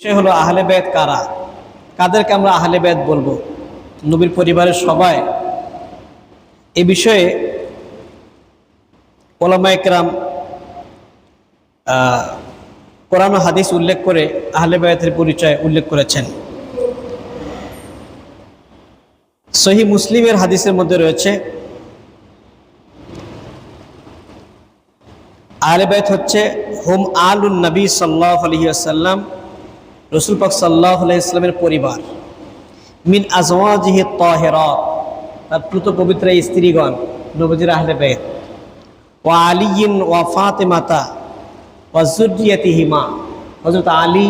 বিষয় হলো আহলে বেত কারা, কাদেরকে আমরা আহলে বেত বলবো। নবীর পরিবারের সবাই এ বিষয়ে ওলামায়ে কেরাম কোরআন ও হাদিস উল্লেখ করে আহলে বেতের পরিচয় উল্লেখ করেছেন। সহিহ মুসলিমের হাদিসের মধ্যে রয়েছে আহলে বেত হচ্ছে হুম আলুন নবী সাল্লাল্লাহু আলাইহি ওয়াসাল্লাম, রাসূল পাক সাল্লাল্লাহু আলাইহি ওয়াসাল্লামের পরিবার, মিন আজওয়াজিহি তাহিরাত, তার পুত পবিত্র স্ত্রীগণ নবীজির আহলে বেত, ওয়া আলিয়িন ওয়া ফাতেমাতা ওয়া যুররিয়াতিহিমা, হযরত আলী,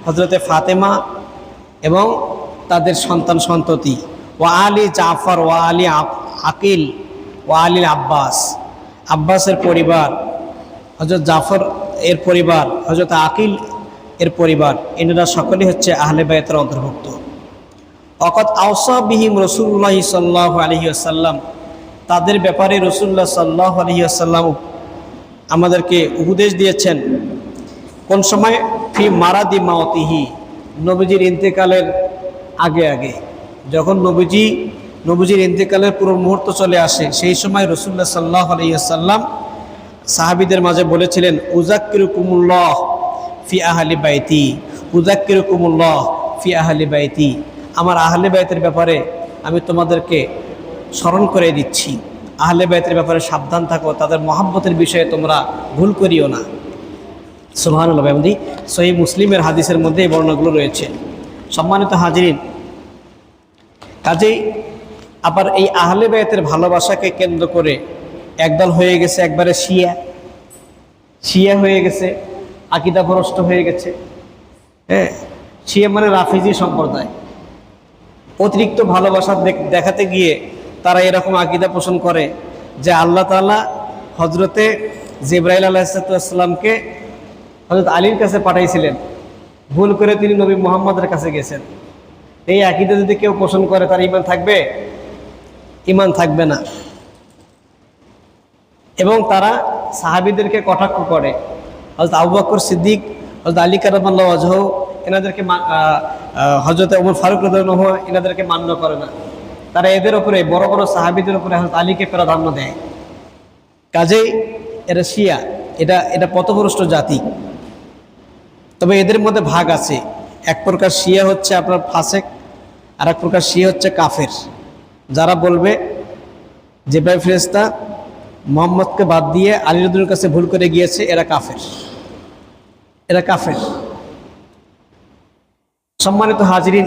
হযরতে ফাতেমা এবং তাদের সন্তান সন্ততি, ওয়া আলী জাফর ওয়া আলী আকিল ওয়া আলী আব্বাস, আব্বাসের পরিবার, হযরত জাফর এর পরিবার, হযরত আকিল এর পরিবার, এনারা সকলেই হচ্ছে আহলে বায়তের অন্তর্ভুক্ত। ওয়াকাদ আওসা বিহিম রাসূলুল্লাহ সাল্লাল্লাহু আলাইহি ওয়াসাল্লাম, তাদের ব্যাপারে রাসূলুল্লাহ সাল্লাল্লাহু আলাইহি ওয়াসাল্লাম আমাদেরকে উপদেশ দিয়েছেন। কোন সময়? ফি মারাদি মাওতিহি, নবীজির ইন্তেকালের আগে আগে, যখন নবীজির ইন্তেকালের পুরো মুহূর্ত চলে আসে, সেই সময় রাসূলুল্লাহ সাল্লাল্লাহু আলাইহি ওয়াসাল্লাম সাহাবীদের মাঝে বলেছিলেন, উযাক্কিরুকুমুল্লাহ ফি আহলি বাইতি, উযাক্কিরুকুমুল্লাহ ফি আহলি বাইতি, আমার আহলে বাইতের ব্যাপারে আমি তোমাদেরকে স্মরণ করে দিচ্ছি। আহলে বাইতের ব্যাপারে সাবধান থাকো, তাদের মহব্বতের বিষয়ে তোমরা ভুল করিও না। সুবহানাল্লাহ। সহিহ মুসলিমের হাদিসের মধ্যে এই বর্ণনাগুলো রয়েছে। সম্মানিত হাজিরিন, কাজেই আবার এই আহলে বাইতের ভালোবাসাকে কেন্দ্র করে একদল হয়ে গেছে একবারে শিয়া হয়ে গেছে, আকীদা ভ্রষ্ট হয়ে গেছে। হ্যাঁ, শিয়া মানে রাফিজি সম্প্রদায়। অতিরিক্ত ভালোবাসা দেখাতে গিয়ে তারা এরকম আকীদা পোষণ করে যে আল্লাহ তাআলা হযরতে জিবরাইল আলাইহিসসালামকে হযরত আলীর কাছে পাঠাইছিলেন, ভুল করে তিনি নবী মুহাম্মদের কাছে গেছেন। এই আকীদা যদি কেউ পোষণ করে তার ঈমান থাকবে? ঈমান থাকবে না। এবং তারা সাহাবীদেরকে কটাক্ষ করে। হযরত আবু বকর সিদ্দিক, হযরত আলী কারামাল্লাহু ওয়াজহু, এনাদেরকে হযরত ওমর ফারুক রাদিয়াল্লাহু আনহু এনাদেরকে মান্য করে না। তারা এদের উপরে, বড় বড় সাহাবীদের উপরে হযরত আলীকে প্রাধান্য দেয়। কাজেই এরা শিয়া, এটা পথভ্রষ্ট জাতি। তবে এদের মধ্যে ভাগ আছে। এক প্রকার শিয়া হচ্ছে আপনার ফাসেক, আর এক প্রকার শিয়া হচ্ছে কাফের। যারা বলবে জিবরাইল ফেরেশতা মুহাম্মদকে বাদ দিয়ে আলী রাদিয়াল্লাহু কাছে ভুল করে গিয়েছে, এরা কাফের। সম্মানিত হাজিরিন,